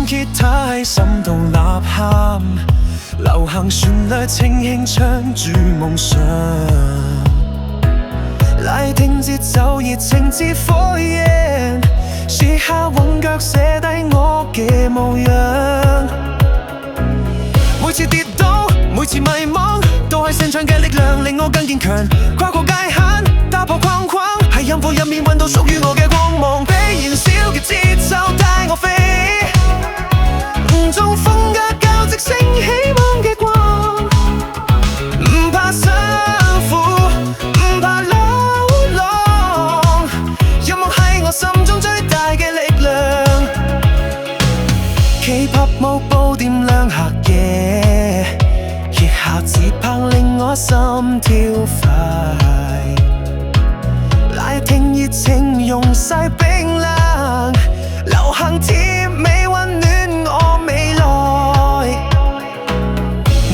吉他喺心度吶喊，流行旋律輕輕唱住夢想，拉丁節奏熱情似火焰，試下韻腳寫低我嘅模樣。每次跌倒，每次迷惘，都係成長嘅力量令我更堅強，跨過界限，打破框框，喺音符入面揾到屬於我嘅光芒，被燃燒嘅節奏帶我飛。中風格交織升起望嘅光，唔怕辛苦，唔怕流浪，音樂係我心中最大嘅力量。K-pop 舞步點亮黑夜，熱下節拍令我心跳快，拉丁熱情溶晒冰冷，流行甜美溫暖我未來。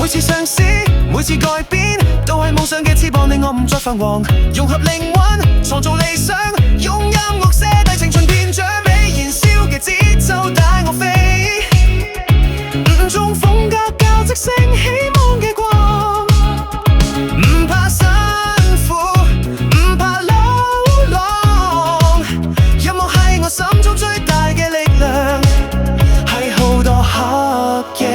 每次嘗試，每次改變，都係夢想嘅翅膀令我唔再彷徨，融合靈魂，創造理想，用音樂寫低青春篇章，被燃燒嘅節奏帶我飛，五種風格交織升起望嘅光，唔怕辛苦，唔怕流浪，音樂係我心中最大嘅力量，喺好多黑夜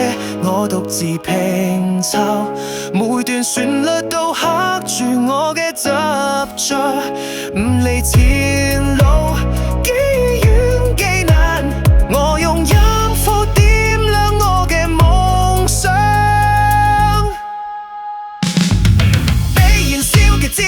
我獨自拼湊，每段旋律都刻住我嘅執着，唔離前路幾遠幾難，我用音符點亮我嘅夢想，被燃燒嘅節